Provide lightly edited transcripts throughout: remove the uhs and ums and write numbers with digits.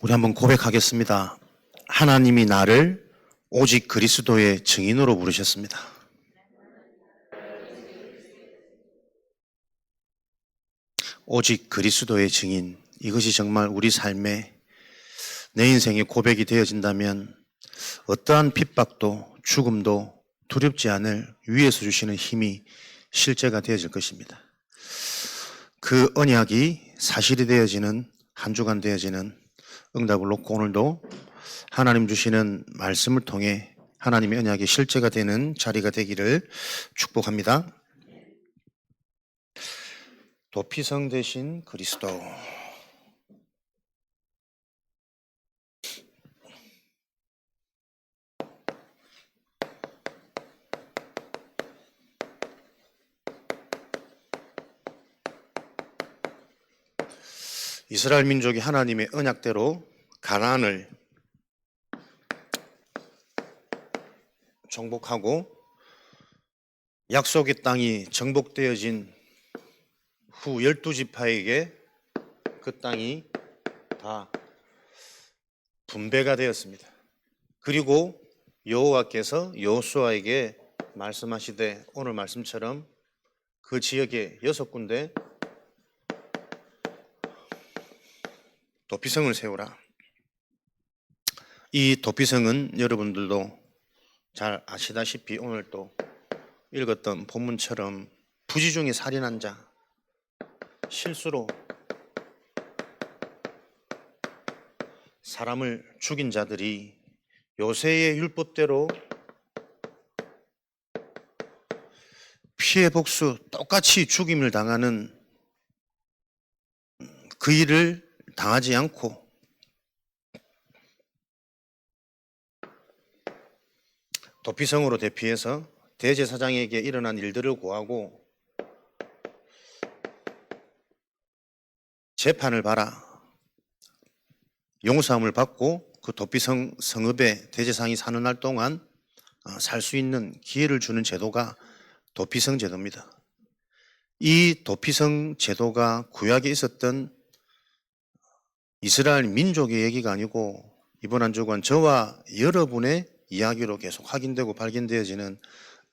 우리 한번 고백하겠습니다. 하나님이 나를 오직 그리스도의 증인으로 부르셨습니다. 오직 그리스도의 증인, 이것이 정말 우리 삶에 내 인생의 고백이 되어진다면 어떠한 핍박도 죽음도 두렵지 않을 위에서 주시는 힘이 실제가 되어질 것입니다. 그 언약이 사실이 되어지는 한 주간 되어지는 응답을 놓고 오늘도 하나님 주시는 말씀을 통해 하나님의 언약이 실제가 되는 자리가 되기를 축복합니다. 도피성 대신 그리스도. 이스라엘 민족이 하나님의 언약대로 가나안을 정복하고 약속의 땅이 정복되어진 후 12지파에게 그 땅이 다 분배가 되었습니다. 그리고 여호와께서 여호수아에게 말씀하시되 오늘 말씀처럼 그 지역에 6군데 도피성을 세우라. 이 도피성은 여러분들도 잘 아시다시피 오늘 또 읽었던 본문처럼 부지 중에 살인한 자, 실수로 사람을 죽인 자들이 요새의 율법대로 피해 복수 똑같이 죽임을 당하는 그 일을 당하지 않고 도피성으로 대피해서 대제사장에게 일어난 일들을 고하고 재판을 받아 용서함을 받고 그 도피성 성읍에 대제사장이 사는 날 동안 살 수 있는 기회를 주는 제도가 도피성 제도입니다. 이 도피성 제도가 구약에 있었던 이스라엘 민족의 얘기가 아니고 이번 한 주간 저와 여러분의 이야기로 계속 확인되고 발견되어지는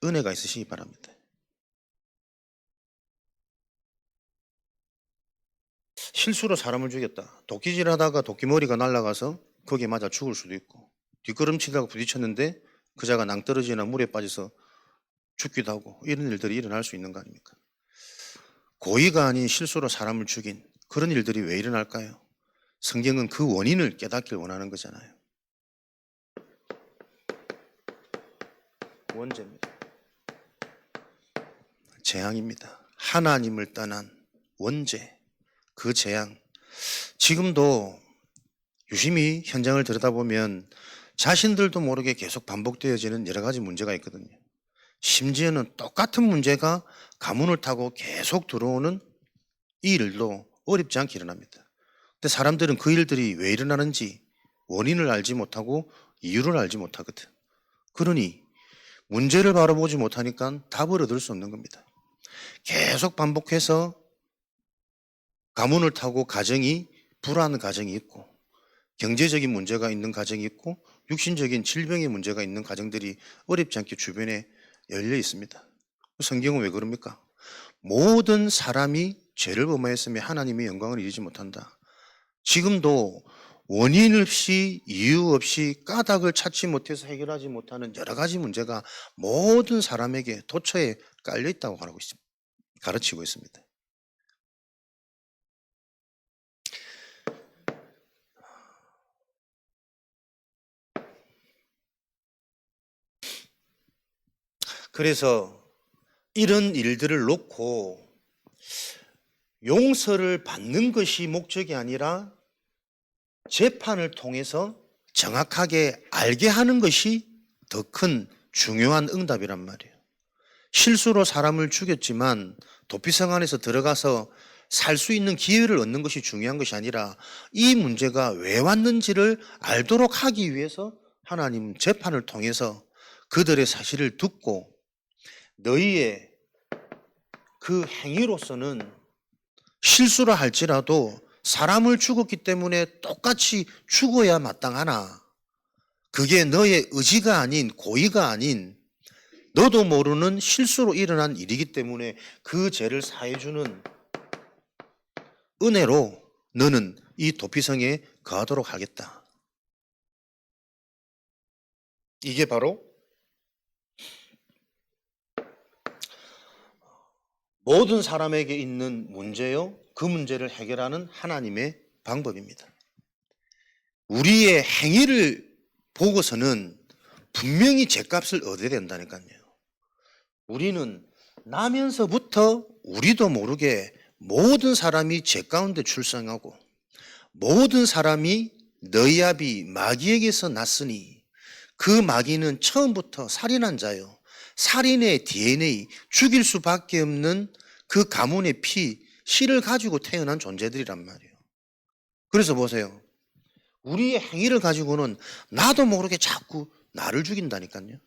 은혜가 있으시기 바랍니다. 실수로 사람을 죽였다. 도끼질하다가 도끼머리가 날아가서 거기에 맞아 죽을 수도 있고 뒷걸음치다가 부딪혔는데 그 자가 낭떠러지나 물에 빠져서 죽기도 하고 이런 일들이 일어날 수 있는 거 아닙니까? 고의가 아닌 실수로 사람을 죽인 그런 일들이 왜 일어날까요? 성경은 그 원인을 깨닫길 원하는 거잖아요. 원죄입니다. 재앙입니다. 하나님을 떠난 원죄, 그 재앙. 지금도 유심히 현장을 들여다보면 자신들도 모르게 계속 반복되어지는 여러 가지 문제가 있거든요. 심지어는 똑같은 문제가 가문을 타고 계속 들어오는 이 일도 어렵지 않게 일어납니다. 근데 사람들은 그 일들이 왜 일어나는지 원인을 알지 못하고 이유를 알지 못하거든. 그러니 문제를 바라보지 못하니까 답을 얻을 수 없는 겁니다. 계속 반복해서 가문을 타고 가정이 불안한 가정이 있고 경제적인 문제가 있는 가정이 있고 육신적인 질병의 문제가 있는 가정들이 어렵지 않게 주변에 열려 있습니다. 성경은 왜 그럽니까? 모든 사람이 죄를 범하였으며 하나님의 영광을 이루지 못한다. 지금도 원인 없이 이유 없이 까닭을 찾지 못해서 해결하지 못하는 여러 가지 문제가 모든 사람에게 도처에 깔려 있다고 가르치고 있습니다. 그래서 이런 일들을 놓고 용서를 받는 것이 목적이 아니라 재판을 통해서 정확하게 알게 하는 것이 더 큰 중요한 응답이란 말이에요. 실수로 사람을 죽였지만 도피성 안에서 들어가서 살 수 있는 기회를 얻는 것이 중요한 것이 아니라 이 문제가 왜 왔는지를 알도록 하기 위해서 하나님 재판을 통해서 그들의 사실을 듣고 너희의 그 행위로서는 실수를 할지라도 사람을 죽었기 때문에 똑같이 죽어야 마땅하나? 그게 너의 의지가 아닌, 고의가 아닌 너도 모르는 실수로 일어난 일이기 때문에 그 죄를 사해주는 은혜로 너는 이 도피성에 거하도록 하겠다. 이게 바로 모든 사람에게 있는 문제요, 그 문제를 해결하는 하나님의 방법입니다. 우리의 행위를 보고서는 분명히 죄값을 얻어야 된다니까요. 우리는 나면서부터 우리도 모르게 모든 사람이 죄 가운데 출생하고 모든 사람이 너희 아비 마귀에게서 났으니 그 마귀는 처음부터 살인한 자요, 살인의 DNA, 죽일 수밖에 없는 그 가문의 씨를 가지고 태어난 존재들이란 말이에요. 그래서 보세요. 우리의 행위를 가지고는 나도 모르게 자꾸 나를 죽인다니까요.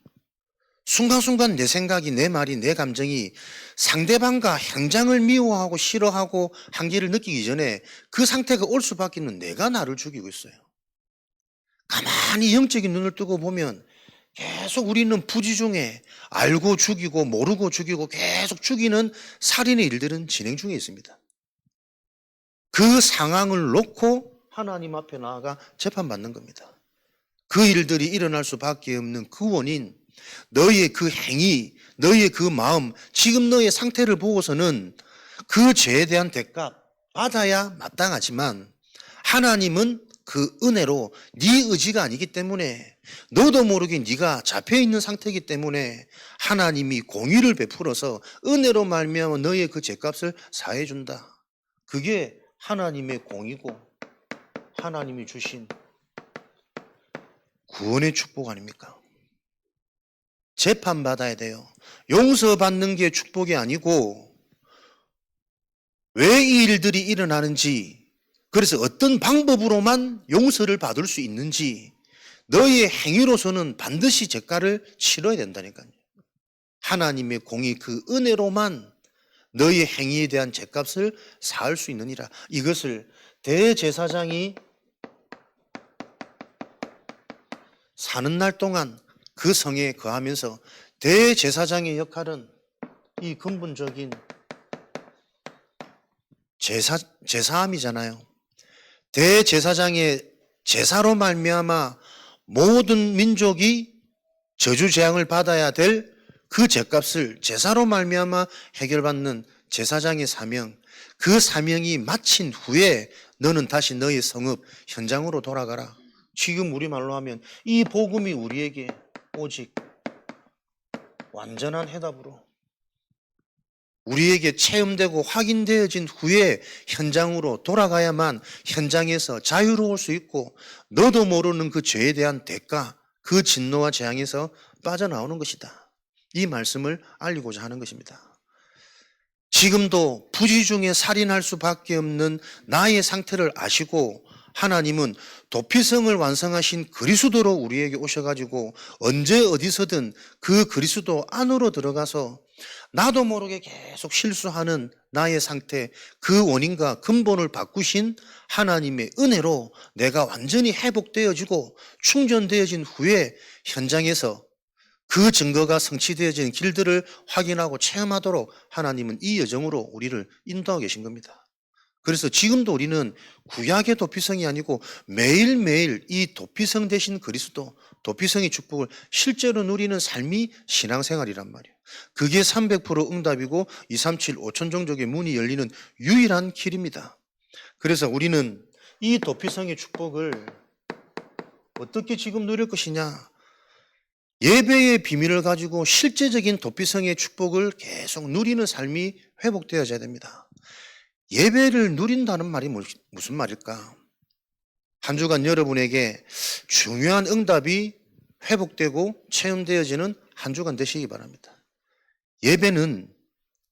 순간순간 내 생각이, 내 말이, 내 감정이 상대방과 현장을 미워하고 싫어하고 한계를 느끼기 전에 그 상태가 올 수밖에 없는 내가 나를 죽이고 있어요. 가만히 영적인 눈을 뜨고 보면 계속 우리는 부지 중에 알고 죽이고 모르고 죽이고 계속 죽이는 살인의 일들은 진행 중에 있습니다. 그 상황을 놓고 하나님 앞에 나아가 재판받는 겁니다. 그 일들이 일어날 수밖에 없는 그 원인, 너의 그 행위, 너의 그 마음, 지금 너의 상태를 보고서는 그 죄에 대한 대가 받아야 마땅하지만 하나님은 그 은혜로 네 의지가 아니기 때문에 너도 모르게 네가 잡혀있는 상태이기 때문에 하나님이 공의를 베풀어서 은혜로 말미암아 너의 그 죄값을 사해준다. 그게 하나님의 공의고 하나님이 주신 구원의 축복 아닙니까? 재판받아야 돼요. 용서받는 게 축복이 아니고 왜 이 일들이 일어나는지, 그래서 어떤 방법으로만 용서를 받을 수 있는지 너의 행위로서는 반드시 죄가를 치러야 된다니까요. 하나님의 공의 그 은혜로만 너의 행위에 대한 죄값을 사할 수 있느니라. 이것을 대제사장이 사는 날 동안 그 성에 거하면서 대제사장의 역할은 이 근본적인 제사함이잖아요. 대제사장의 제사로 말미암아 모든 민족이 저주재앙을 받아야 될 그 죄값을 제사로 말미암아 해결받는 제사장의 사명, 그 사명이 마친 후에 너는 다시 너의 성읍 현장으로 돌아가라. 지금 우리말로 하면 이 복음이 우리에게 오직 완전한 해답으로 우리에게 체험되고 확인되어진 후에 현장으로 돌아가야만 현장에서 자유로울 수 있고 너도 모르는 그 죄에 대한 대가, 그 진노와 재앙에서 빠져나오는 것이다. 이 말씀을 알리고자 하는 것입니다. 지금도 부지 중에 살인할 수밖에 없는 나의 상태를 아시고 하나님은 도피성을 완성하신 그리스도로 우리에게 오셔가지고 언제 어디서든 그 그리스도 안으로 들어가서 나도 모르게 계속 실수하는 나의 상태, 그 원인과 근본을 바꾸신 하나님의 은혜로 내가 완전히 회복되어지고 충전되어진 후에 현장에서 그 증거가 성취되어진 길들을 확인하고 체험하도록 하나님은 이 여정으로 우리를 인도하고 계신 겁니다. 그래서 지금도 우리는 구약의 도피성이 아니고 매일매일 이 도피성 되신 그리스도, 도피성의 축복을 실제로 누리는 삶이 신앙생활이란 말이에요. 그게 300% 응답이고 237, 5천 종족의 문이 열리는 유일한 길입니다. 그래서 우리는 이 도피성의 축복을 어떻게 지금 누릴 것이냐? 예배의 비밀을 가지고 실제적인 도피성의 축복을 계속 누리는 삶이 회복되어져야 됩니다. 예배를 누린다는 말이 무슨 말일까? 한 주간 여러분에게 중요한 응답이 회복되고 체험되어지는 한 주간 되시기 바랍니다. 예배는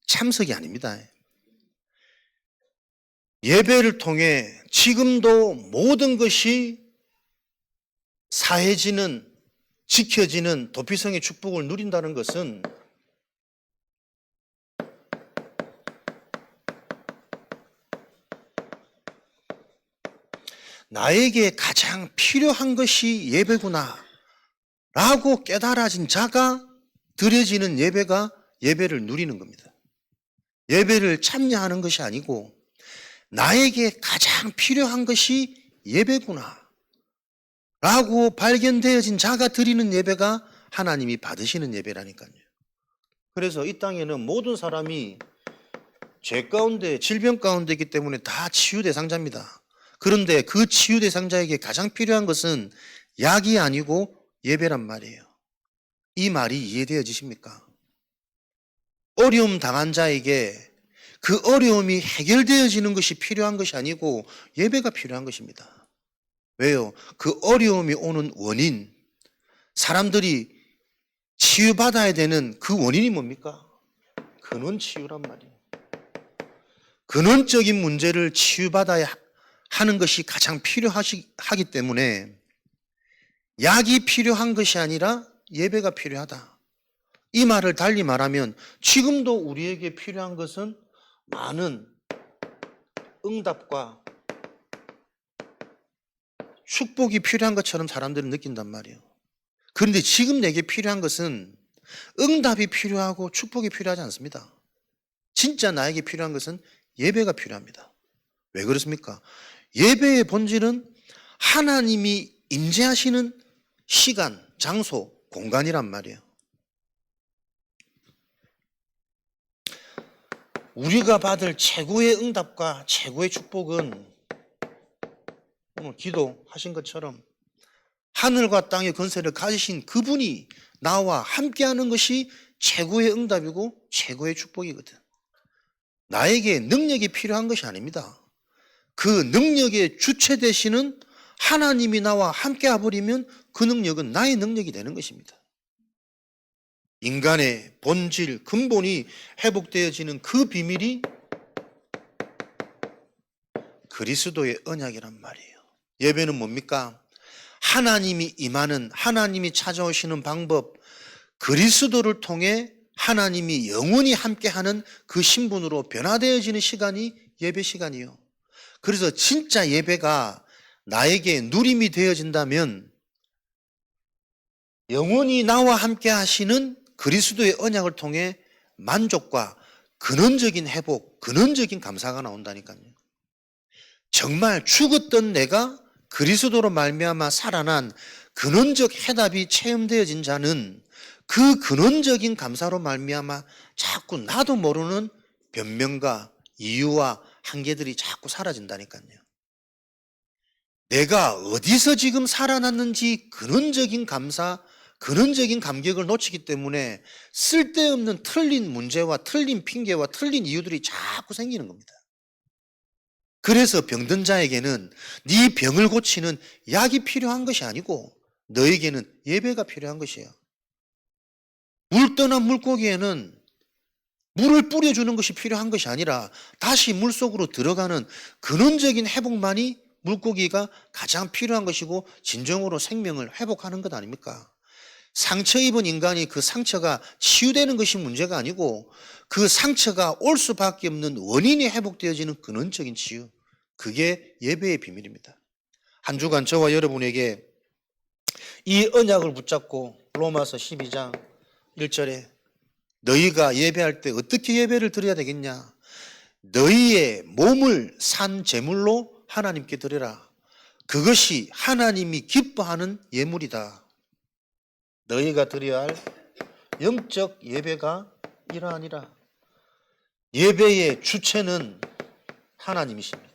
참석이 아닙니다. 예배를 통해 지금도 모든 것이 사해지는, 지켜지는 도피성의 축복을 누린다는 것은 나에게 가장 필요한 것이 예배구나 라고 깨달아진 자가 드려지는 예배가 예배를 누리는 겁니다. 예배를 참여하는 것이 아니고 나에게 가장 필요한 것이 예배구나 라고 발견되어진 자가 드리는 예배가 하나님이 받으시는 예배라니까요. 그래서 이 땅에는 모든 사람이 죄 가운데, 질병 가운데 있기 때문에 다 치유 대상자입니다. 그런데 그 치유 대상자에게 가장 필요한 것은 약이 아니고 예배란 말이에요. 이 말이 이해되어지십니까? 어려움 당한 자에게 그 어려움이 해결되어지는 것이 필요한 것이 아니고 예배가 필요한 것입니다. 왜요? 그 어려움이 오는 원인, 사람들이 치유받아야 되는 그 원인이 뭡니까? 근원 치유란 말이에요. 근원적인 문제를 치유받아야 하는 것이 가장 필요하기 때문에 약이 필요한 것이 아니라 예배가 필요하다. 이 말을 달리 말하면 지금도 우리에게 필요한 것은 많은 응답과 축복이 필요한 것처럼 사람들은 느낀단 말이에요. 그런데 지금 내게 필요한 것은 응답이 필요하고 축복이 필요하지 않습니다. 진짜 나에게 필요한 것은 예배가 필요합니다. 왜 그렇습니까? 예배의 본질은 하나님이 임재하시는 시간, 장소, 공간이란 말이에요. 우리가 받을 최고의 응답과 최고의 축복은 오늘 기도하신 것처럼 하늘과 땅의 권세를 가지신 그분이 나와 함께하는 것이 최고의 응답이고 최고의 축복이거든. 나에게 능력이 필요한 것이 아닙니다. 그 능력의 주체 되시는 하나님이 나와 함께 와버리면 그 능력은 나의 능력이 되는 것입니다. 인간의 본질, 근본이 회복되어지는 그 비밀이 그리스도의 언약이란 말이에요. 예배는 뭡니까? 하나님이 임하는, 하나님이 찾아오시는 방법, 그리스도를 통해 하나님이 영원히 함께하는 그 신분으로 변화되어지는 시간이 예배 시간이에요. 그래서 진짜 예배가 나에게 누림이 되어진다면 영원히 나와 함께 하시는 그리스도의 언약을 통해 만족과 근원적인 회복, 근원적인 감사가 나온다니까요. 정말 죽었던 내가 그리스도로 말미암아 살아난 근원적 해답이 체험되어진 자는 그 근원적인 감사로 말미암아 자꾸 나도 모르는 변명과 이유와 한계들이 자꾸 사라진다니까요. 내가 어디서 지금 살아났는지 근원적인 감사, 근원적인 감격을 놓치기 때문에 쓸데없는 틀린 문제와 틀린 핑계와 틀린 이유들이 자꾸 생기는 겁니다. 그래서 병든 자에게는 네 병을 고치는 약이 필요한 것이 아니고 너에게는 예배가 필요한 것이에요. 물 떠난 물고기에는 물을 뿌려주는 것이 필요한 것이 아니라 다시 물속으로 들어가는 근원적인 회복만이 물고기가 가장 필요한 것이고 진정으로 생명을 회복하는 것 아닙니까? 상처 입은 인간이 그 상처가 치유되는 것이 문제가 아니고 그 상처가 올 수밖에 없는 원인이 회복되어지는 근원적인 치유, 그게 예배의 비밀입니다. 한 주간 저와 여러분에게 이 언약을 붙잡고 로마서 12장 1절에 너희가 예배할 때 어떻게 예배를 드려야 되겠냐? 너희의 몸을 산 제물로 하나님께 드려라. 그것이 하나님이 기뻐하는 예물이다. 너희가 드려야 할 영적 예배가 이러하니라. 예배의 주체는 하나님이십니다.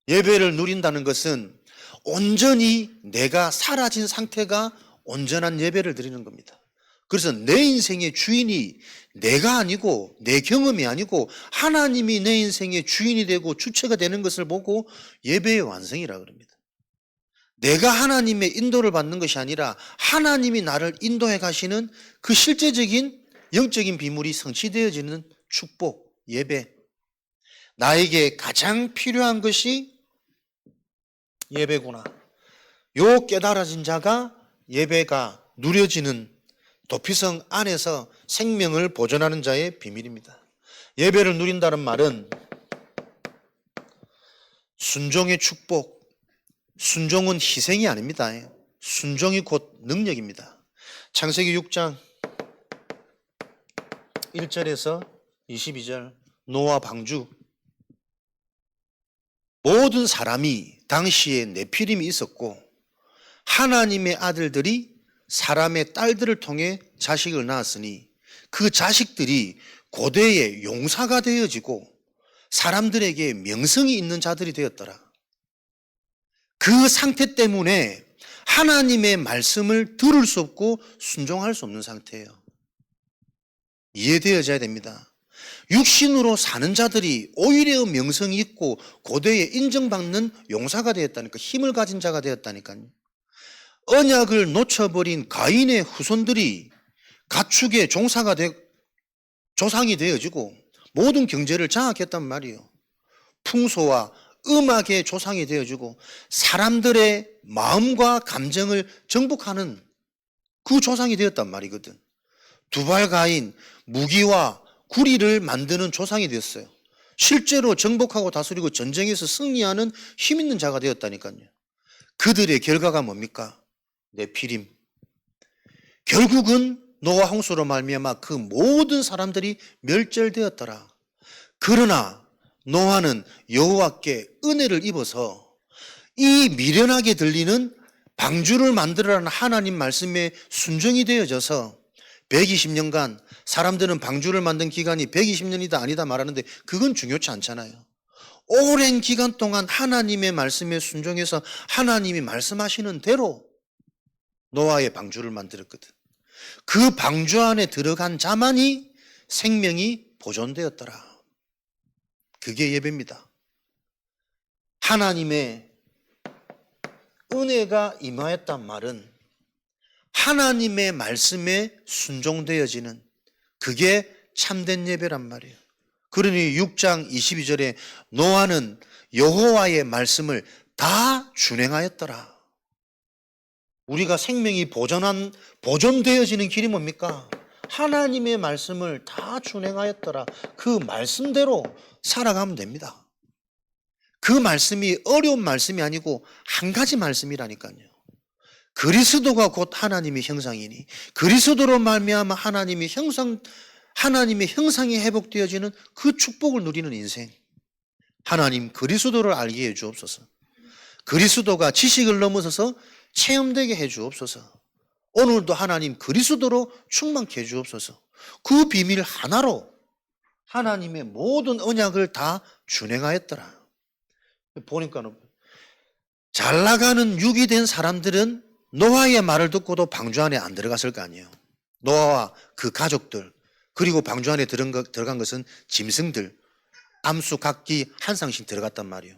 예배를 누린다는 것은 온전히 내가 사라진 상태가 온전한 예배를 드리는 겁니다. 그래서 내 인생의 주인이 내가 아니고 내 경험이 아니고 하나님이 내 인생의 주인이 되고 주체가 되는 것을 보고 예배의 완성이라 그럽니다. 내가 하나님의 인도를 받는 것이 아니라 하나님이 나를 인도해 가시는 그 실제적인 영적인 비밀이 성취되어지는 축복, 예배. 나에게 가장 필요한 것이 예배구나. 요 깨달아진 자가 예배가 누려지는 도피성 안에서 생명을 보존하는 자의 비밀입니다. 예배를 누린다는 말은 순종의 축복, 순종은 희생이 아닙니다. 순종이 곧 능력입니다. 창세기 6장 1절에서 22절 노아 방주. 모든 사람이 당시에 네피림이 있었고 하나님의 아들들이 사람의 딸들을 통해 자식을 낳았으니 그 자식들이 고대의 용사가 되어지고 사람들에게 명성이 있는 자들이 되었더라. 그 상태 때문에 하나님의 말씀을 들을 수 없고 순종할 수 없는 상태예요. 이해되어져야 됩니다. 육신으로 사는 자들이 오히려 명성이 있고 고대에 인정받는 용사가 되었다니까, 힘을 가진 자가 되었다니까요. 언약을 놓쳐버린 가인의 후손들이 가축의 조상이 되어지고 모든 경제를 장악했단 말이에요. 풍소와 음악의 조상이 되어지고 사람들의 마음과 감정을 정복하는 그 조상이 되었단 말이거든. 두발 가인, 무기와 구리를 만드는 조상이 되었어요. 실제로 정복하고 다스리고 전쟁에서 승리하는 힘 있는 자가 되었다니까요. 그들의 결과가 뭡니까? 네피림. 결국은 노아 홍수로 말미암아 그 모든 사람들이 멸절되었더라. 그러나 노아는 여호와께 은혜를 입어서 이 미련하게 들리는 방주를 만들어라는 하나님 말씀에 순종이 되어져서 120년간, 사람들은 방주를 만든 기간이 120년이다 아니다 말하는데 그건 중요치 않잖아요. 오랜 기간 동안 하나님의 말씀에 순종해서 하나님이 말씀하시는 대로 노아의 방주를 만들었거든. 그 방주 안에 들어간 자만이 생명이 보존되었더라. 그게 예배입니다. 하나님의 은혜가 임하였단 말은 하나님의 말씀에 순종되어지는, 그게 참된 예배란 말이에요. 그러니 6장 22절에 노아는 여호와의 말씀을 다 준행하였더라. 우리가 생명이 보존되어지는 길이 뭡니까? 하나님의 말씀을 다 준행하였더라. 그 말씀대로 살아가면 됩니다. 그 말씀이 어려운 말씀이 아니고 한 가지 말씀이라니까요. 그리스도가 곧 하나님의 형상이니 그리스도로 말미암아 하나님의 형상이 회복되어지는 그 축복을 누리는 인생. 하나님 그리스도를 알게 해 주옵소서. 그리스도가 지식을 넘어서서 체험되게 해 주옵소서. 오늘도 하나님 그리스도로 충만케 해 주옵소서. 그 비밀 하나로 하나님의 모든 언약을 다 준행하였더라. 보니까 잘 나가는 육이 된 사람들은 노아의 말을 듣고도 방주 안에 안 들어갔을 거 아니에요. 노아와 그 가족들, 그리고 방주 안에 들어간 것은 짐승들, 암수, 각기 한 쌍씩 들어갔단 말이에요.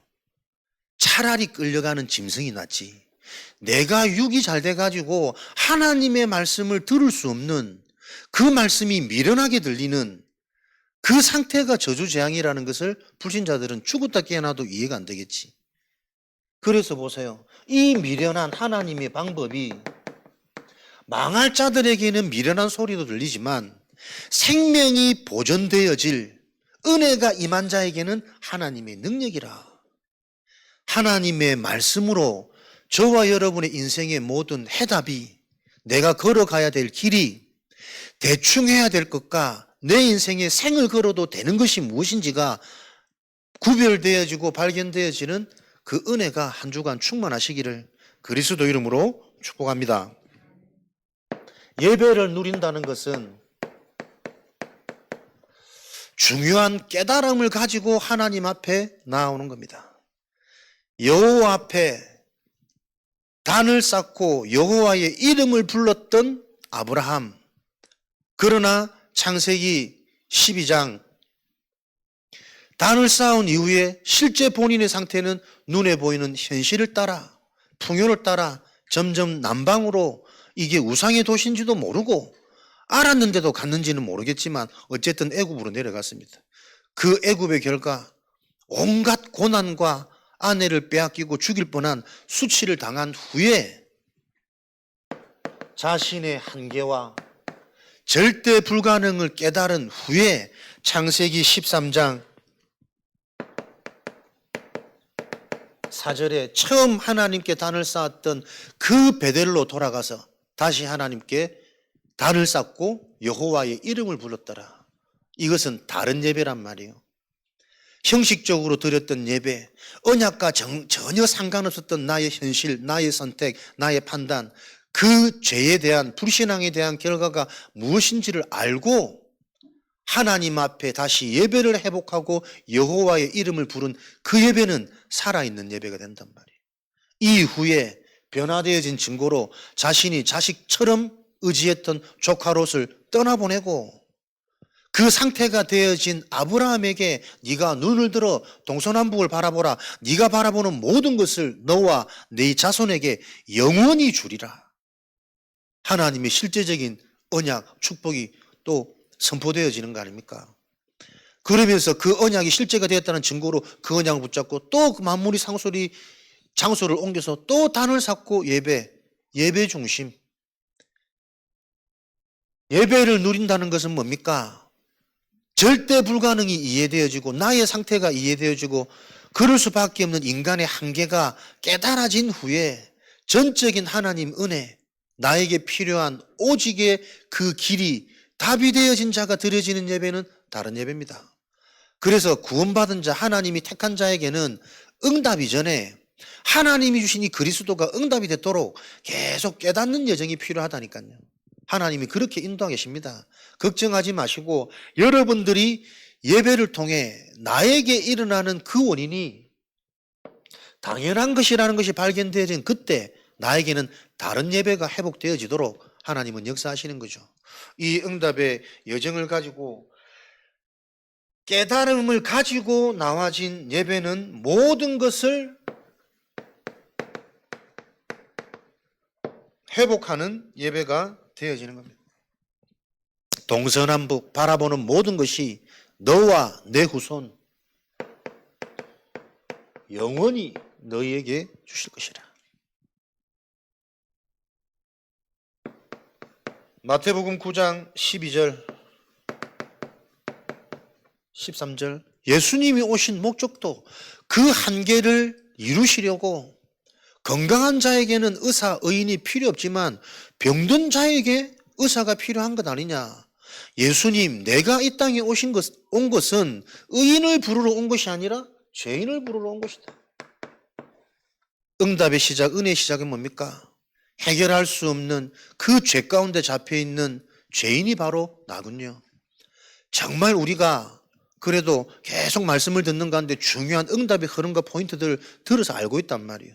차라리 끌려가는 짐승이 낫지. 내가 육이 잘 돼가지고 하나님의 말씀을 들을 수 없는, 그 말씀이 미련하게 들리는 그 상태가 저주재앙이라는 것을 불신자들은 죽었다 깨어나도 이해가 안 되겠지. 그래서 보세요. 이 미련한 하나님의 방법이 망할 자들에게는 미련한 소리도 들리지만 생명이 보존되어질 은혜가 임한 자에게는 하나님의 능력이라. 하나님의 말씀으로 저와 여러분의 인생의 모든 해답이, 내가 걸어가야 될 길이, 대충 해야 될 것과 내 인생에 생을 걸어도 되는 것이 무엇인지가 구별되어지고 발견되어지는 그 은혜가 한 주간 충만하시기를 그리스도 이름으로 축복합니다. 예배를 누린다는 것은 중요한 깨달음을 가지고 하나님 앞에 나오는 겁니다. 여호와 앞에 단을 쌓고 여호와의 이름을 불렀던 아브라함. 그러나 창세기 12장 단을 쌓은 이후에 실제 본인의 상태는 눈에 보이는 현실을 따라, 풍요를 따라 점점 남방으로, 이게 우상의 도시인지도 모르고 알았는데도 갔는지는 모르겠지만 어쨌든 애굽으로 내려갔습니다. 그 애굽의 결과 온갖 고난과 아내를 빼앗기고 죽일 뻔한 수치를 당한 후에 자신의 한계와 절대 불가능을 깨달은 후에 창세기 13장 4절에 처음 하나님께 단을 쌓았던 그 베델로 돌아가서 다시 하나님께 단을 쌓고 여호와의 이름을 불렀더라. 이것은 다른 예배란 말이에요. 형식적으로 드렸던 예배, 언약과 전혀 상관없었던 나의 현실, 나의 선택, 나의 판단, 그 죄에 대한, 불신앙에 대한 결과가 무엇인지를 알고 하나님 앞에 다시 예배를 회복하고 여호와의 이름을 부른 그 예배는 살아있는 예배가 된단 말이에요. 이후에 변화되어진 증거로 자신이 자식처럼 의지했던 조카 롯을 떠나보내고 그 상태가 되어진 아브라함에게 네가 눈을 들어 동서남북을 바라보라. 네가 바라보는 모든 것을 너와 네 자손에게 영원히 주리라. 하나님의 실제적인 언약, 축복이 또 선포되어지는 거 아닙니까? 그러면서 그 언약이 실제가 되었다는 증거로 그 언약을 붙잡고 또 그 만물이 상소리 장소를 옮겨서 또 단을 쌓고 예배 중심. 예배를 누린다는 것은 뭡니까? 절대 불가능이 이해되어지고 나의 상태가 이해되어지고 그럴 수밖에 없는 인간의 한계가 깨달아진 후에 전적인 하나님 은혜, 나에게 필요한 오직의 그 길이 답이 되어진 자가 드려지는 예배는 다른 예배입니다. 그래서 구원받은 자, 하나님이 택한 자에게는 응답 이전에 하나님이 주신 이 그리스도가 응답이 되도록 계속 깨닫는 여정이 필요하다니까요. 하나님이 그렇게 인도하고 계십니다. 걱정하지 마시고 여러분들이 예배를 통해 나에게 일어나는 그 원인이 당연한 것이라는 것이 발견되어진 그때 나에게는 다른 예배가 회복되어지도록 하나님은 역사하시는 거죠. 이 응답의 여정을 가지고 깨달음을 가지고 나와진 예배는 모든 것을 회복하는 예배가 되어지는 겁니다. 동서남북 바라보는 모든 것이 너와 내 후손 영원히 너희에게 주실 것이라. 마태복음 9장 12절 13절 예수님이 오신 목적도 그 한계를 이루시려고 건강한 자에게는 의사, 의인이 필요 없지만 병든 자에게 의사가 필요한 것 아니냐. 예수님, 내가 이 땅에 온 것은 의인을 부르러 온 것이 아니라 죄인을 부르러 온 것이다. 응답의 시작, 은혜의 시작은 뭡니까? 해결할 수 없는 그 죄 가운데 잡혀있는 죄인이 바로 나군요. 정말 우리가 그래도 계속 말씀을 듣는 가운데 중요한 응답의 흐름과 포인트들을 들어서 알고 있단 말이에요.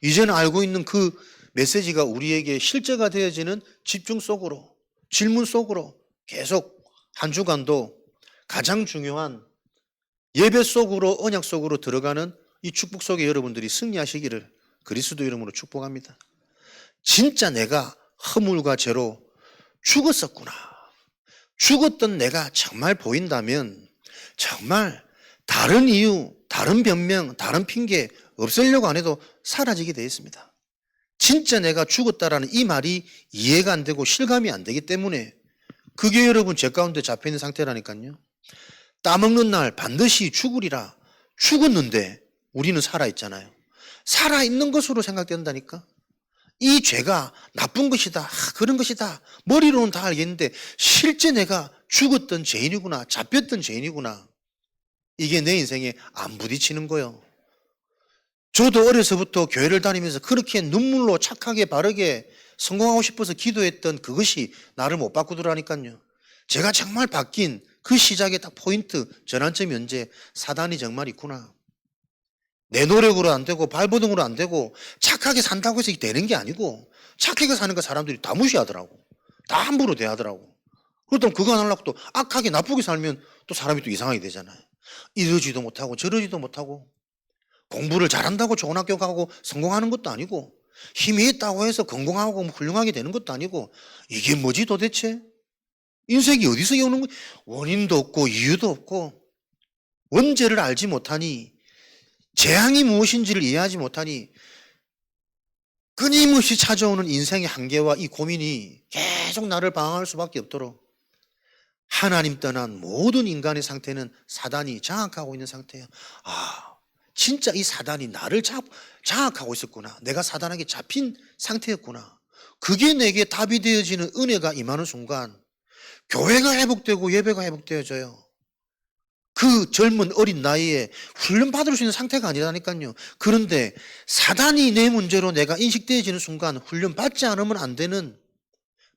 이제는 알고 있는 그 메시지가 우리에게 실제가 되어지는 집중 속으로, 질문 속으로 계속 한 주간도 가장 중요한 예배 속으로, 언약 속으로 들어가는 이 축복 속에 여러분들이 승리하시기를 그리스도 이름으로 축복합니다. 진짜 내가 허물과 죄로 죽었었구나. 죽었던 내가 정말 보인다면 정말 다른 이유, 다른 변명, 다른 핑계 없애려고 안 해도 사라지게 되어 있습니다. 진짜 내가 죽었다라는 이 말이 이해가 안 되고 실감이 안 되기 때문에 그게 여러분 죄 가운데 잡혀있는 상태라니까요. 따먹는 날 반드시 죽으리라. 죽었는데 우리는 살아있잖아요. 살아있는 것으로 생각된다니까. 이 죄가 나쁜 것이다, 그런 것이다, 머리로는 다 알겠는데 실제 내가 죽었던 죄인이구나, 잡혔던 죄인이구나. 이게 내 인생에 안 부딪히는 거예요. 저도 어려서부터 교회를 다니면서 그렇게 눈물로 착하게 바르게 성공하고 싶어서 기도했던 그것이 나를 못 바꾸더라니까요. 제가 정말 바뀐 그 시작의 딱 포인트, 전환점이 언제 사단이 정말 있구나. 내 노력으로 안 되고 발버둥으로 안 되고 착하게 산다고 해서 되는 게 아니고 착하게 사는 거 사람들이 다 무시하더라고. 다 함부로 대하더라고. 그렇다면 그거 안 하려고 또 악하게 나쁘게 살면 또 사람이 또 이상하게 되잖아요. 이러지도 못하고 저러지도 못하고 공부를 잘한다고 좋은 학교 가고 성공하는 것도 아니고 힘이 있다고 해서 건강하고 훌륭하게 되는 것도 아니고 이게 뭐지 도대체? 인생이 어디서 오는 거야? 원인도 없고 이유도 없고 원죄를 알지 못하니 재앙이 무엇인지를 이해하지 못하니 끊임없이 찾아오는 인생의 한계와 이 고민이 계속 나를 방황할 수밖에 없도록 하나님 떠난 모든 인간의 상태는 사단이 장악하고 있는 상태예요. 진짜 이 사단이 나를 장악하고 있었구나. 내가 사단에게 잡힌 상태였구나. 그게 내게 답이 되어지는 은혜가 임하는 순간 교회가 회복되고 예배가 회복되어져요. 그 젊은 어린 나이에 훈련받을 수 있는 상태가 아니라니까요. 그런데 사단이 내 문제로 내가 인식되어지는 순간 훈련받지 않으면 안 되는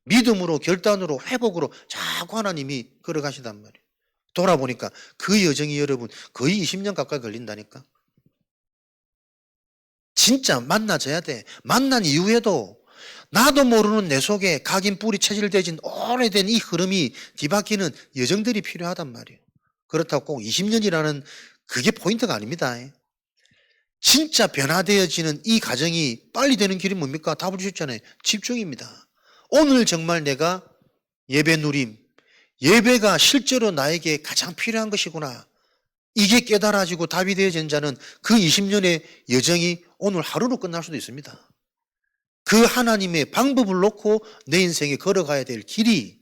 믿음으로 결단으로 회복으로 자꾸 하나님이 걸어가시단 말이에요. 돌아보니까 그 여정이 여러분 거의 20년 가까이 걸린다니까. 진짜 만나져야 돼. 만난 이후에도 나도 모르는 내 속에 각인 뿌리 체질되진 오래된 이 흐름이 뒤바뀌는 여정들이 필요하단 말이에요. 그렇다고 꼭 20년이라는 그게 포인트가 아닙니다. 진짜 변화되어지는 이 과정이 빨리 되는 길이 뭡니까? 답을 주셨잖아요. 집중입니다. 오늘 정말 내가 예배 누림, 예배가 실제로 나에게 가장 필요한 것이구나. 이게 깨달아지고 답이 되어진 자는 그 20년의 여정이 오늘 하루로 끝날 수도 있습니다. 그 하나님의 방법을 놓고 내 인생에 걸어가야 될 길이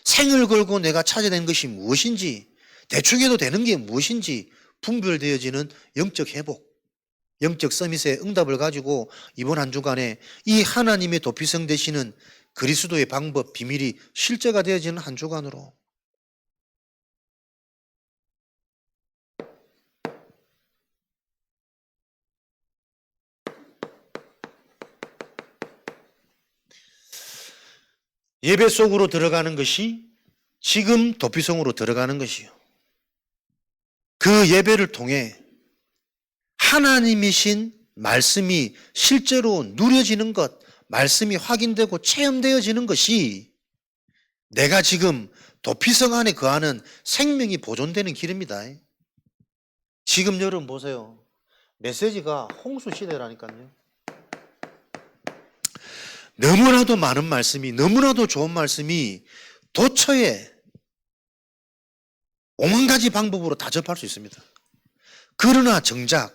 생을 걸고 내가 찾아낸 것이 무엇인지 대충해도 되는 게 무엇인지 분별되어지는 영적 회복, 영적 서밋의 응답을 가지고 이번 한 주간에 이 하나님의 도피성 되시는 그리스도의 방법, 비밀이 실제가 되어지는 한 주간으로 예배 속으로 들어가는 것이 지금 도피성으로 들어가는 것이요. 그 예배를 통해 하나님이신 말씀이 실제로 누려지는 것, 말씀이 확인되고 체험되어지는 것이 내가 지금 도피성 안에 거하는 생명이 보존되는 길입니다. 지금 여러분 보세요. 메시지가 홍수 시대라니까요. 너무나도 많은 말씀이, 너무나도 좋은 말씀이 도처에 오만 가지 방법으로 다 접할 수 있습니다. 그러나 정작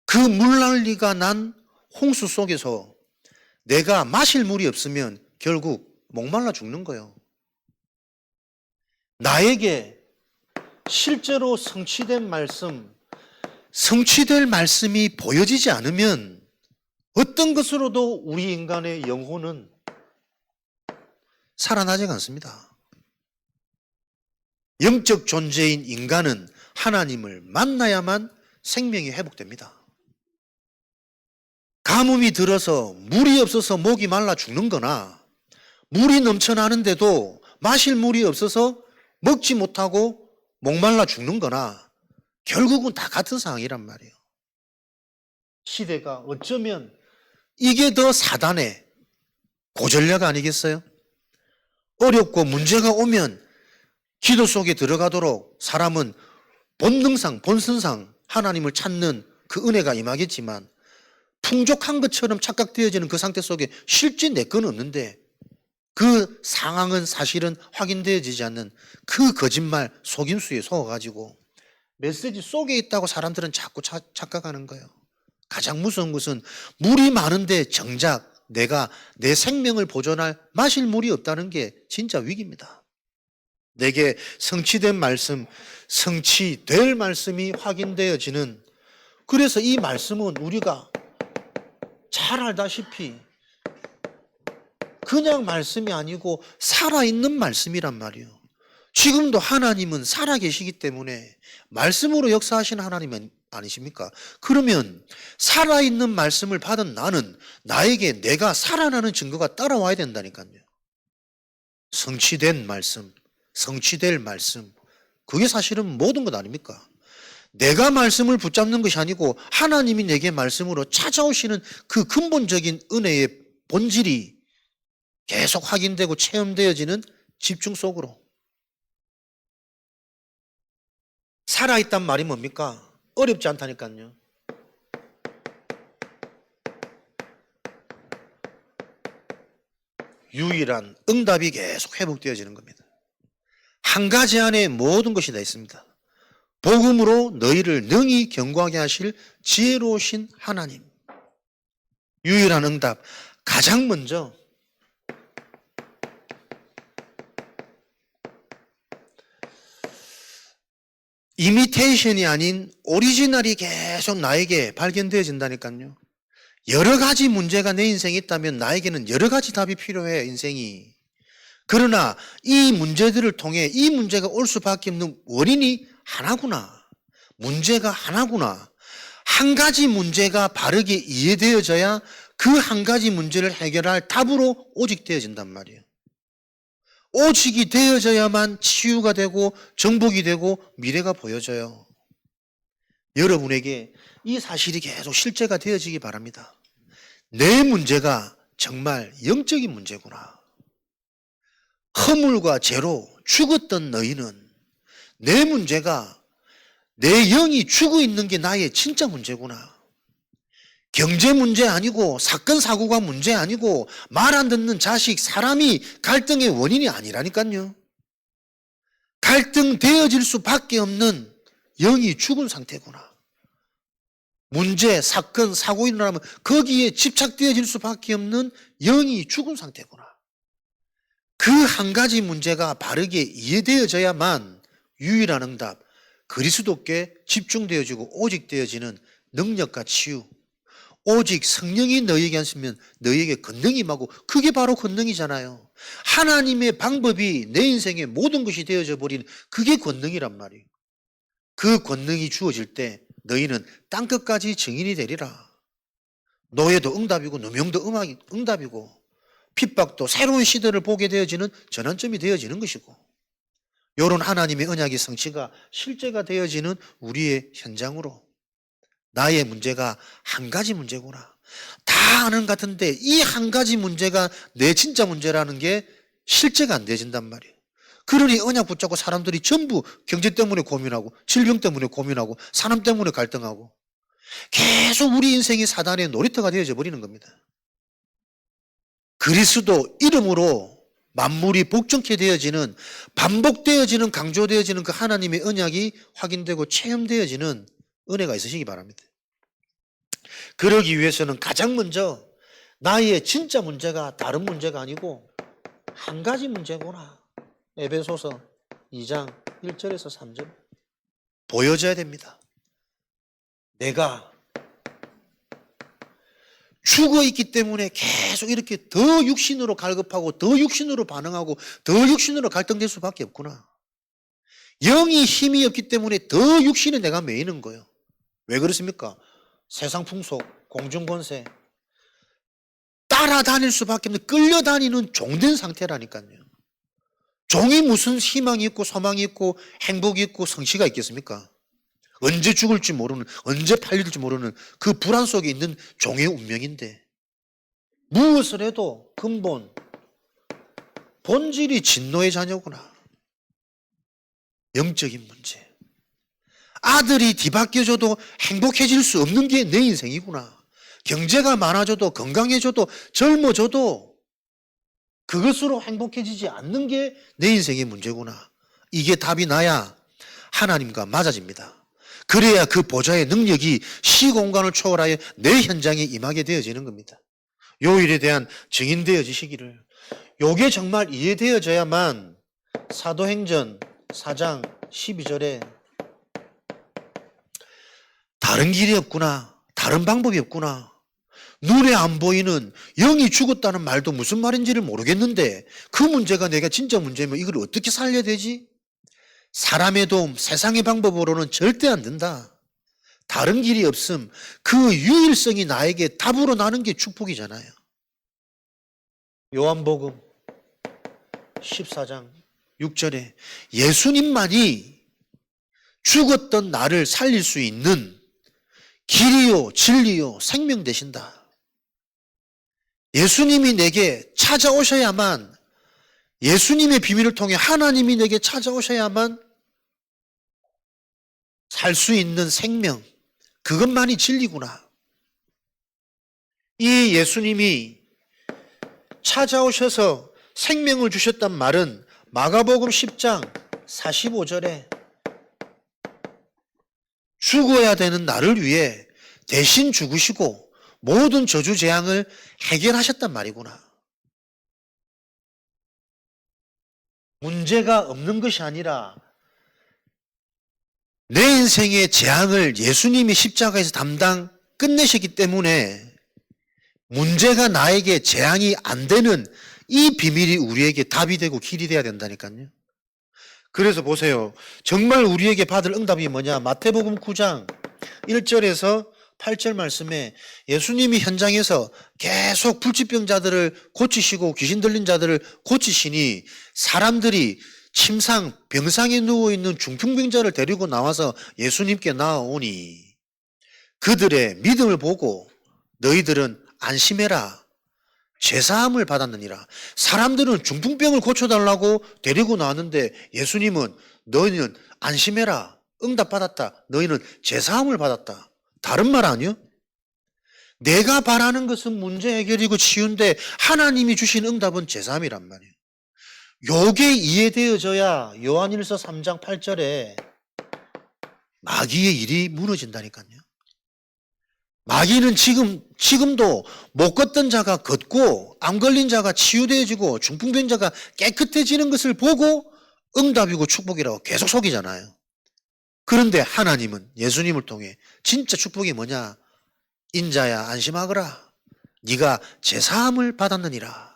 그 물난리가 난 홍수 속에서 내가 마실 물이 없으면 결국 목말라 죽는 거예요. 나에게 실제로 성취된 말씀, 성취될 말씀이 보여지지 않으면 어떤 것으로도 우리 인간의 영혼은 살아나지 않습니다. 영적 존재인 인간은 하나님을 만나야만 생명이 회복됩니다. 가뭄이 들어서 물이 없어서 목이 말라 죽는 거나 물이 넘쳐나는데도 마실 물이 없어서 먹지 못하고 목말라 죽는 거나 결국은 다 같은 상황이란 말이에요. 시대가 어쩌면 이게 더 사단의 고전략 아니겠어요? 어렵고 문제가 오면 기도 속에 들어가도록 사람은 본능상, 본성상 하나님을 찾는 그 은혜가 임하겠지만 풍족한 것처럼 착각되어지는 그 상태 속에 실제 내 건 없는데 그 상황은 사실은 확인되어지지 않는 그 거짓말 속임수에 속아가지고 메시지 속에 있다고 사람들은 자꾸 착각하는 거예요. 가장 무서운 것은 물이 많은데 정작 내가 내 생명을 보존할 마실 물이 없다는 게 진짜 위기입니다. 내게 성취된 말씀, 성취될 말씀이 확인되어지는, 그래서 이 말씀은 우리가 잘 알다시피 그냥 말씀이 아니고 살아있는 말씀이란 말이에요. 지금도 하나님은 살아계시기 때문에 말씀으로 역사하시는 하나님은 아니십니까? 그러면 살아있는 말씀을 받은 나는 나에게 내가 살아나는 증거가 따라와야 된다니까요. 성취된 말씀, 성취될 말씀, 그게 사실은 모든 것 아닙니까? 내가 말씀을 붙잡는 것이 아니고 하나님이 내게 말씀으로 찾아오시는 그 근본적인 은혜의 본질이 계속 확인되고 체험되어지는 집중 속으로. 살아있단 말이 뭡니까? 어렵지 않다니까요. 유일한 응답이 계속 회복되어지는 겁니다. 한 가지 안에 모든 것이 다 있습니다. 복음으로 너희를 능히 견고하게 하실 지혜로우신 하나님. 유일한 응답. 가장 먼저 이미테이션이 아닌 오리지널이 계속 나에게 발견되어진다니까요. 여러 가지 문제가 내 인생에 있다면 나에게는 여러 가지 답이 필요해, 인생이. 그러나 이 문제들을 통해 이 문제가 올 수밖에 없는 원인이 하나구나. 문제가 하나구나. 한 가지 문제가 바르게 이해되어져야 그 한 가지 문제를 해결할 답으로 오직 되어진단 말이에요. 오직이 되어져야만 치유가 되고 정복이 되고 미래가 보여져요. 여러분에게 이 사실이 계속 실제가 되어지기 바랍니다. 내 문제가 정말 영적인 문제구나. 허물과 죄로 죽었던 너희는 내 문제가 내 영이 죽어 있는 게 나의 진짜 문제구나. 경제 문제 아니고 사건 사고가 문제 아니고 말 안 듣는 자식, 사람이 갈등의 원인이 아니라니까요. 갈등되어질 수밖에 없는 영이 죽은 상태구나. 문제, 사건, 사고 일어나면 거기에 집착되어질 수밖에 없는 영이 죽은 상태구나. 그 한 가지 문제가 바르게 이해되어져야만 유일한 응답, 그리스도께 집중되어지고 오직되어지는 능력과 치유, 오직 성령이 너희에게 하시면 너희에게 권능이 임하고, 그게 바로 권능이잖아요. 하나님의 방법이 내 인생의 모든 것이 되어져 버린 그게 권능이란 말이에요. 그 권능이 주어질 때 너희는 땅끝까지 증인이 되리라. 노예도 응답이고 누명도 응답이고 핍박도 새로운 시대를 보게 되어지는 전환점이 되어지는 것이고, 이런 하나님의 언약의 성취가 실제가 되어지는 우리의 현장으로 나의 문제가 한 가지 문제구나. 다 아는 것 같은데 이 한 가지 문제가 내 진짜 문제라는 게 실제가 안 되어진단 말이에요. 그러니 언약 붙잡고 사람들이 전부 경제 때문에 고민하고 질병 때문에 고민하고 사람 때문에 갈등하고 계속 우리 인생이 사단의 놀이터가 되어져 버리는 겁니다. 그리스도 이름으로 만물이 복종케 되어지는, 반복되어지는, 강조되어지는 그 하나님의 언약이 확인되고 체험되어지는 은혜가 있으시기 바랍니다. 그러기 위해서는 가장 먼저 나의 진짜 문제가 다른 문제가 아니고 한 가지 문제구나. 에베소서 2장 1절에서 3절 보여져야 됩니다. 내가 죽어 있기 때문에 계속 이렇게 더 육신으로 갈급하고 더 육신으로 반응하고 더 육신으로 갈등될 수밖에 없구나. 영이 힘이 없기 때문에 더 육신에 내가 매이는 거예요. 왜 그렇습니까? 세상 풍속, 공중권세 따라다닐 수밖에 없는, 끌려다니는 종된 상태라니까요. 종이 무슨 희망이 있고 소망이 있고 행복이 있고 성취가 있겠습니까? 언제 죽을지 모르는, 언제 팔릴지 모르는 그 불안 속에 있는 종의 운명인데, 무엇을 해도 근본 본질이 진노의 자녀구나. 영적인 문제. 아들이 뒤바뀌어져도 행복해질 수 없는 게 내 인생이구나. 경제가 많아져도 건강해져도 젊어져도 그것으로 행복해지지 않는 게 내 인생의 문제구나. 이게 답이 나야 하나님과 맞아집니다. 그래야 그 보좌의 능력이 시공간을 초월하여 내 현장에 임하게 되어지는 겁니다. 요 일에 대한 증인되어지시기를. 요게 정말 이해되어져야만 사도행전 4장 12절에 다른 길이 없구나, 다른 방법이 없구나, 눈에 안 보이는 영이 죽었다는 말도 무슨 말인지를 모르겠는데 그 문제가 내가 진짜 문제면 이걸 어떻게 살려야 되지? 사람의 도움, 세상의 방법으로는 절대 안 된다. 다른 길이 없음. 그 유일성이 나에게 답으로 나는 게 축복이잖아요. 요한복음 14장 6절에 예수님만이 죽었던 나를 살릴 수 있는 길이요 진리요 생명 되신다. 예수님이 내게 찾아오셔야만, 예수님의 비밀을 통해 하나님이 내게 찾아오셔야만 살 수 있는 생명, 그것만이 진리구나. 이 예수님이 찾아오셔서 생명을 주셨단 말은 마가복음 10장 45절에 죽어야 되는 나를 위해 대신 죽으시고 모든 저주 재앙을 해결하셨단 말이구나. 문제가 없는 것이 아니라 내 인생의 재앙을 예수님이 십자가에서 담당 끝내셨기 때문에 문제가 나에게 재앙이 안 되는 이 비밀이 우리에게 답이 되고 길이 돼야 된다니까요. 그래서 보세요. 정말 우리에게 받을 응답이 뭐냐? 마태복음 9장 1절에서 8절 말씀에 예수님이 현장에서 계속 불치병자들을 고치시고 귀신 들린 자들을 고치시니 사람들이 침상, 병상에 누워있는 중풍병자를 데리고 나와서 예수님께 나아오니 그들의 믿음을 보고 너희들은 안심해라. 죄사함을 받았느니라. 사람들은 중풍병을 고쳐달라고 데리고 나왔는데 예수님은 너희는 안심해라. 응답받았다. 너희는 죄사함을 받았다. 다른 말 아니요? 내가 바라는 것은 문제 해결이고 치유인데 하나님이 주신 응답은 죄사함이란 말이에요. 요게 이해되어져야 요한일서 3장 8절에 마귀의 일이 무너진다니까요. 마귀는 지금도 못 걷던 자가 걷고 암 걸린 자가 치유되어지고 중풍병자가 깨끗해지는 것을 보고 응답이고 축복이라고 계속 속이잖아요. 그런데 하나님은 예수님을 통해 진짜 축복이 뭐냐? 인자야 안심하거라. 네가 죄사함을 받았느니라.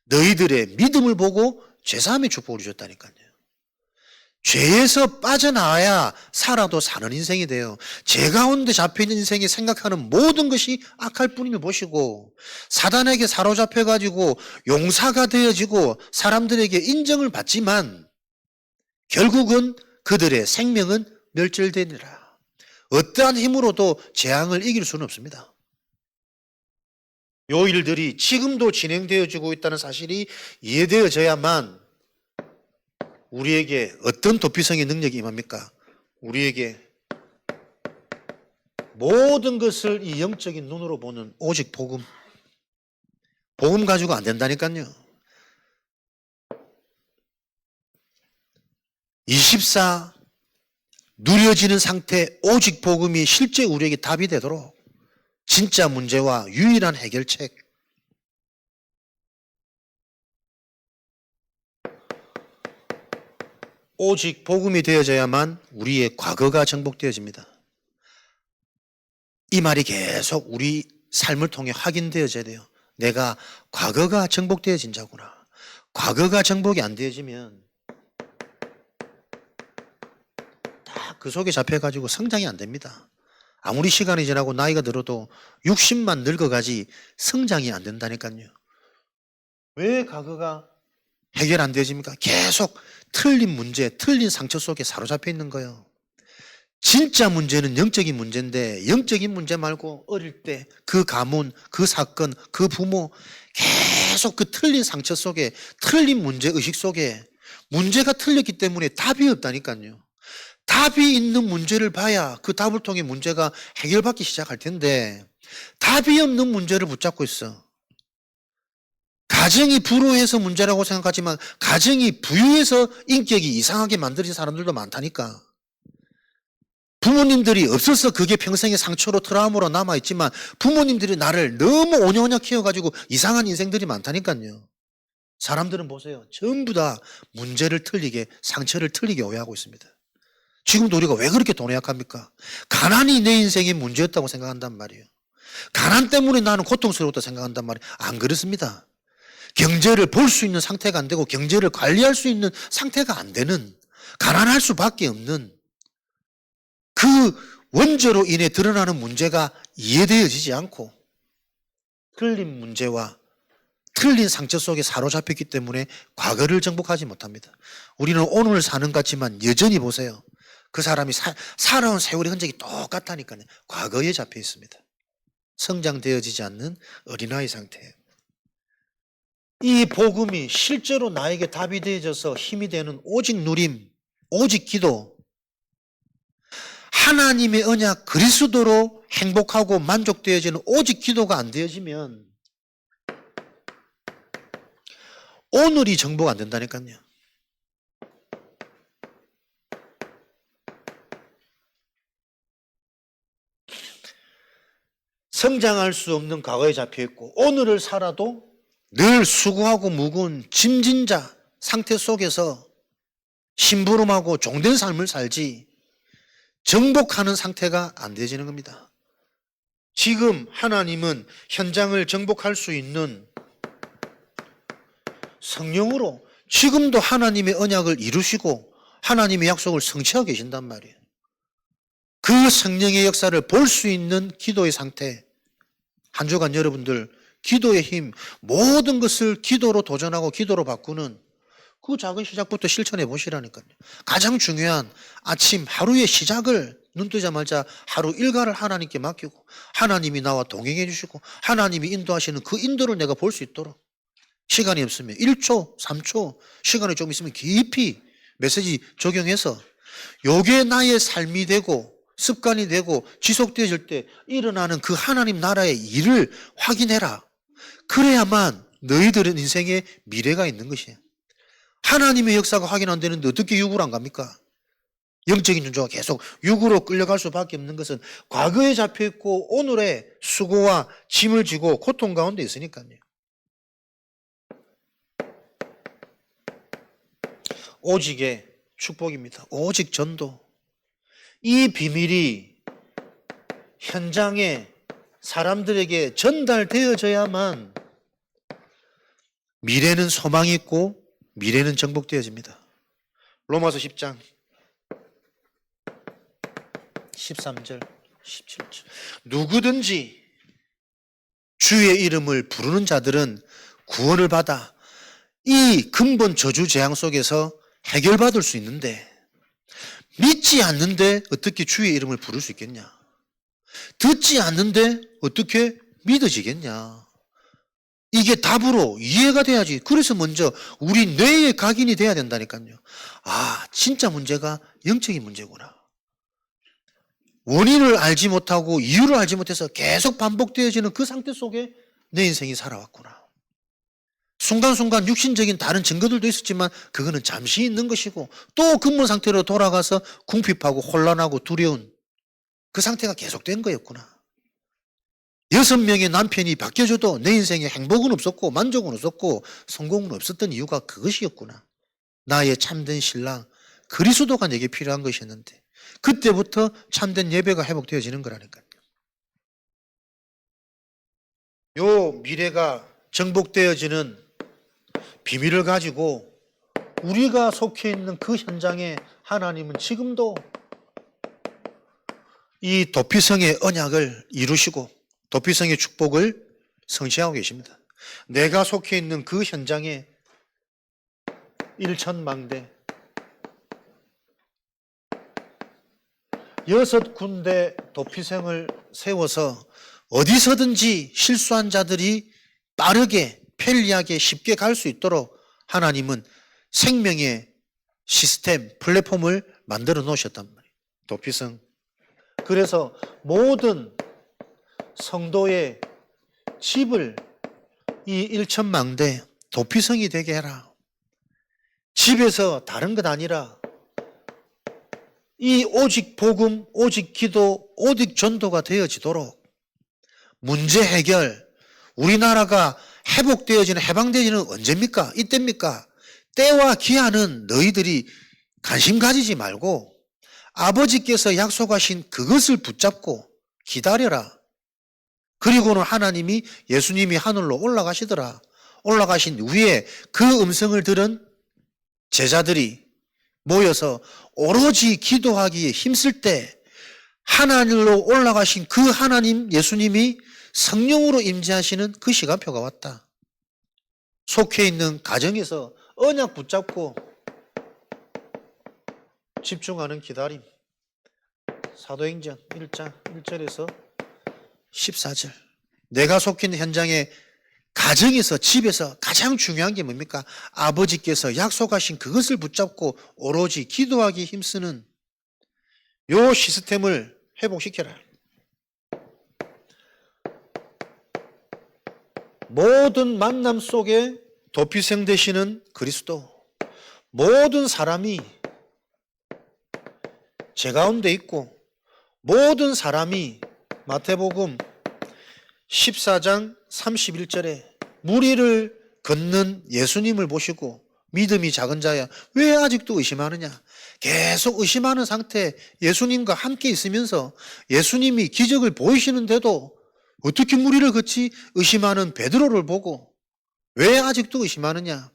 너희들의 믿음을 보고 죄사함의 축복을 주셨다니까요. 죄에서 빠져나와야 살아도 사는 인생이 돼요. 죄 가운데 잡혀있는 인생이 생각하는 모든 것이 악할 뿐임을 보시고 사단에게 사로잡혀가지고 용사가 되어지고 사람들에게 인정을 받지만 결국은 그들의 생명은 멸절되니라. 어떠한 힘으로도 재앙을 이길 수는 없습니다. 요 일들이 지금도 진행되어지고 있다는 사실이 이해되어져야만 우리에게 어떤 도피성의 능력이 임합니까? 우리에게 모든 것을 이 영적인 눈으로 보는 오직 복음. 복음 가지고 안 된다니까요. 24 누려지는 상태 오직 복음이 실제 우리에게 답이 되도록 진짜 문제와 유일한 해결책. 오직 복음이 되어져야만 우리의 과거가 정복되어집니다. 이 말이 계속 우리 삶을 통해 확인되어져야 돼요. 내가 과거가 정복되어진 자구나. 과거가 정복이 안 되어지면 다 그 속에 잡혀가지고 성장이 안 됩니다. 아무리 시간이 지나고 나이가 들어도 60만 늙어가지 성장이 안 된다니까요. 왜 과거가 해결 안 되어집니까? 계속 틀린 문제, 틀린 상처 속에 사로잡혀 있는 거예요. 진짜 문제는 영적인 문제인데 영적인 문제 말고 어릴 때 그 가문, 그 사건, 그 부모 계속 그 틀린 상처 속에 틀린 문제의식 속에 문제가 틀렸기 때문에 답이 없다니까요. 답이 있는 문제를 봐야 그 답을 통해 문제가 해결받기 시작할 텐데 답이 없는 문제를 붙잡고 있어. 가정이 불우해서 문제라고 생각하지만 가정이 부유해서 인격이 이상하게 만들어진 사람들도 많다니까. 부모님들이 없어서 그게 평생의 상처로 트라우마로 남아있지만 부모님들이 나를 너무 오냐오냐 키워가지고 이상한 인생들이 많다니까요. 사람들은 보세요. 전부 다 문제를 틀리게 상처를 틀리게 오해하고 있습니다. 지금도 우리가 왜 그렇게 돈 약합니까? 가난이 내 인생의 문제였다고 생각한단 말이에요. 가난 때문에 나는 고통스러웠다고 생각한단 말이에요. 안 그렇습니다. 경제를 볼 수 있는 상태가 안 되고 경제를 관리할 수 있는 상태가 안 되는 가난할 수밖에 없는 그 원죄로 인해 드러나는 문제가 이해되어지지 않고 틀린 문제와 틀린 상처 속에 사로잡혔기 때문에 과거를 정복하지 못합니다. 우리는 오늘 사는 것 같지만 여전히 보세요. 그 사람이 살아온 세월의 흔적이 똑같다니까요. 과거에 잡혀 있습니다. 성장되어지지 않는 어린아이 상태예요. 이 복음이 실제로 나에게 답이 되어져서 힘이 되는 오직 누림, 오직 기도, 하나님의 언약 그리스도로 행복하고 만족되어지는 오직 기도가 안 되어지면 오늘이 정복 안 된다니까요. 성장할 수 없는 과거에 잡혀있고 오늘을 살아도 늘 수고하고 무거운 짐진 자 상태 속에서 심부름하고 종된 삶을 살지 정복하는 상태가 안 되어지는 겁니다. 지금 하나님은 현장을 정복할 수 있는 성령으로 지금도 하나님의 언약을 이루시고 하나님의 약속을 성취하고 계신단 말이에요. 그 성령의 역사를 볼 수 있는 기도의 상태, 한 주간 여러분들 기도의 힘, 모든 것을 기도로 도전하고 기도로 바꾸는 그 작은 시작부터 실천해 보시라니까요. 가장 중요한 아침 하루의 시작을 눈 뜨자마자 하루 일과를 하나님께 맡기고 하나님이 나와 동행해 주시고 하나님이 인도하시는 그 인도를 내가 볼 수 있도록 시간이 없으면 1초, 3초 시간이 좀 있으면 깊이 메시지 적용해서 요게 나의 삶이 되고 습관이 되고 지속되어질 때 일어나는 그 하나님 나라의 일을 확인해라. 그래야만 너희들은 인생에 미래가 있는 것이에요. 하나님의 역사가 확인 안 되는데 어떻게 육으로 안 갑니까? 영적인 존재가 계속 육으로 끌려갈 수밖에 없는 것은 과거에 잡혀있고 오늘의 수고와 짐을 지고 고통 가운데 있으니까요. 오직의 축복입니다. 오직 전도. 이 비밀이 현장에 사람들에게 전달되어져야만 미래는 소망이 있고 미래는 정복되어집니다. 로마서 10장 13절 17절 누구든지 주의 이름을 부르는 자들은 구원을 받아 이 근본 저주 재앙 속에서 해결받을 수 있는데 믿지 않는데 어떻게 주의 이름을 부를 수 있겠냐? 듣지 않는데 어떻게 믿어지겠냐? 이게 답으로 이해가 돼야지. 그래서 먼저 우리 뇌에 각인이 돼야 된다니까요. 아, 진짜 문제가 영적인 문제구나. 원인을 알지 못하고 이유를 알지 못해서 계속 반복되어지는 그 상태 속에 내 인생이 살아왔구나. 순간순간 육신적인 다른 증거들도 있었지만 그거는 잠시 있는 것이고 또 근본 상태로 돌아가서 궁핍하고 혼란하고 두려운 그 상태가 계속된 거였구나. 6명의 남편이 바뀌어줘도 내 인생에 행복은 없었고 만족은 없었고 성공은 없었던 이유가 그것이었구나. 나의 참된 신랑 그리스도가 내게 필요한 것이었는데 그때부터 참된 예배가 회복되어지는 거라니까요. 요 미래가 정복되어지는 비밀을 가지고 우리가 속해 있는 그 현장에 하나님은 지금도 이 도피성의 언약을 이루시고 도피성의 축복을 성취하고 계십니다. 내가 속해 있는 그 현장에 일천망대 6군데 도피성을 세워서 어디서든지 실수한 자들이 빠르게 편리하게 쉽게 갈 수 있도록 하나님은 생명의 시스템, 플랫폼을 만들어 놓으셨단 말이에요. 도피성. 그래서 모든 성도의 집을 이 일천망대 도피성이 되게 해라. 집에서 다른 것 아니라 이 오직 복음, 오직 기도, 오직 전도가 되어지도록 문제 해결, 우리나라가 회복되어지는, 해방되어지는 언제입니까? 이때입니까? 때와 기한은 너희들이 관심 가지지 말고 아버지께서 약속하신 그것을 붙잡고 기다려라. 그리고는 하나님이 예수님이 하늘로 올라가시더라. 올라가신 위에 그 음성을 들은 제자들이 모여서 오로지 기도하기에 힘쓸 때 하나님으로 올라가신 그 하나님 예수님이 성령으로 임재하시는 그 시간표가 왔다. 속해 있는 가정에서 언약 붙잡고 집중하는 기다림. 사도행전 1장 1절에서 14절. 내가 속해 있는 현장에 가정에서 집에서 가장 중요한 게 뭡니까? 아버지께서 약속하신 그것을 붙잡고 오로지 기도하기 힘쓰는 요 시스템을 회복시켜라. 모든 만남 속에 도피성 되시는 그리스도, 모든 사람이 제 가운데 있고 모든 사람이 마태복음 14장 31절에 무리를 걷는 예수님을 보시고 믿음이 작은 자야, 왜 아직도 의심하느냐? 계속 의심하는 상태, 예수님과 함께 있으면서 예수님이 기적을 보이시는데도 어떻게 무리를 걷지? 의심하는 베드로를 보고 왜 아직도 의심하느냐?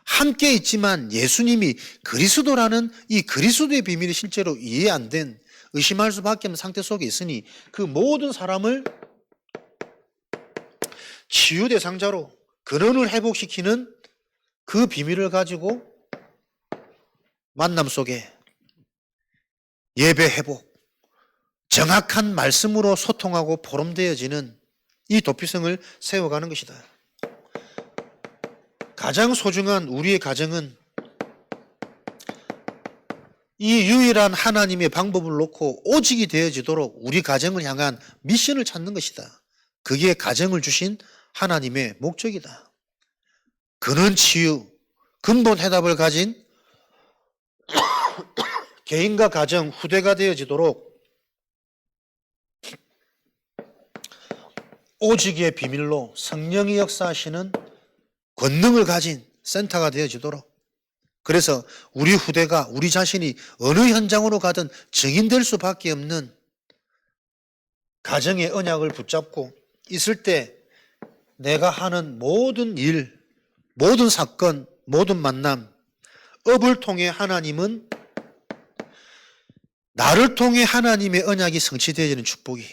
함께 있지만 예수님이 그리스도라는 이 그리스도의 비밀이 실제로 이해 안 된, 의심할 수밖에 없는 상태 속에 있으니 그 모든 사람을 치유 대상자로 근원을 회복시키는 그 비밀을 가지고 만남 속에 예배 회복, 정확한 말씀으로 소통하고 포럼되어지는 이 도피성을 세워가는 것이다. 가장 소중한 우리의 가정은 이 유일한 하나님의 방법을 놓고 오직이 되어지도록 우리 가정을 향한 미션을 찾는 것이다. 그게 가정을 주신 하나님의 목적이다. 근원 치유, 근본 해답을 가진 개인과 가정, 후대가 되어지도록 오직의 비밀로 성령이 역사하시는 권능을 가진 센터가 되어지도록, 그래서 우리 후대가 우리 자신이 어느 현장으로 가든 증인될 수밖에 없는 가정의 언약을 붙잡고 있을 때 내가 하는 모든 일, 모든 사건, 모든 만남, 업을 통해 하나님은, 나를 통해 하나님의 언약이 성취되어지는 축복이,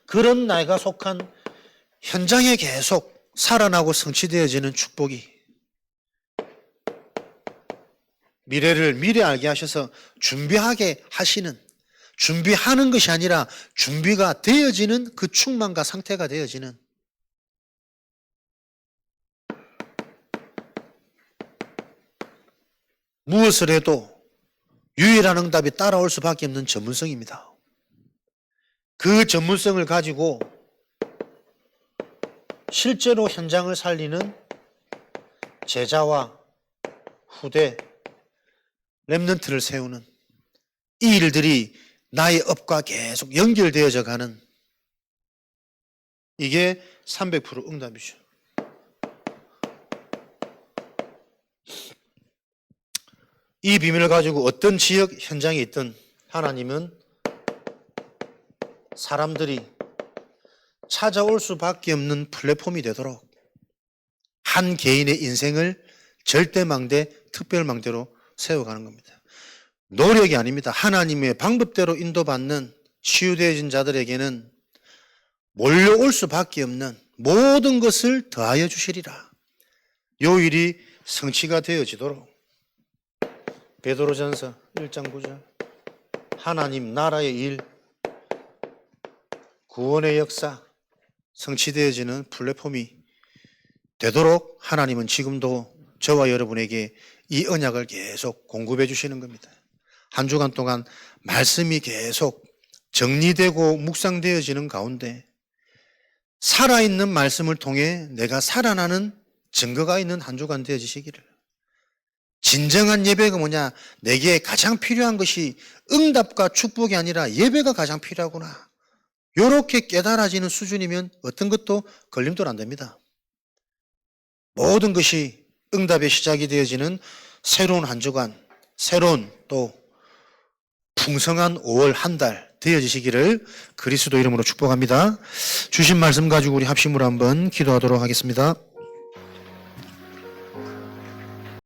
그런 내가 속한 현장에 계속 살아나고 성취되어지는 축복이, 미래를 미리 알게 하셔서 준비하게 하시는, 준비하는 것이 아니라 준비가 되어지는 그 충만과 상태가 되어지는, 무엇을 해도 유일한 응답이 따라올 수밖에 없는 전문성입니다. 그 전문성을 가지고 실제로 현장을 살리는 제자와 후대, 렘넌트를 세우는 이 일들이 나의 업과 계속 연결되어져 가는, 이게 300% 응답이죠. 이 비밀을 가지고 어떤 지역 현장에 있든 하나님은 사람들이 찾아올 수밖에 없는 플랫폼이 되도록 한 개인의 인생을 절대망대, 특별망대로 세워가는 겁니다. 노력이 아닙니다. 하나님의 방법대로 인도받는 치유되어진 자들에게는 몰려올 수밖에 없는 모든 것을 더하여 주시리라. 요 일이 성취가 되어지도록 베드로전서 1장 9절, 하나님 나라의 일, 구원의 역사 성취되어지는 플랫폼이 되도록 하나님은 지금도 저와 여러분에게 이 언약을 계속 공급해 주시는 겁니다. 한 주간 동안 말씀이 계속 정리되고 묵상되어지는 가운데 살아있는 말씀을 통해 내가 살아나는 증거가 있는 한 주간 되어지시기를. 진정한 예배가 뭐냐? 내게 가장 필요한 것이 응답과 축복이 아니라 예배가 가장 필요하구나. 이렇게 깨달아지는 수준이면 어떤 것도 걸림돌 안 됩니다. 모든 것이 응답의 시작이 되어지는 새로운 한 주간, 새로운 또 풍성한 5월 한 달 되어지시기를 그리스도 이름으로 축복합니다. 주신 말씀 가지고 우리 합심으로 한번 기도하도록 하겠습니다.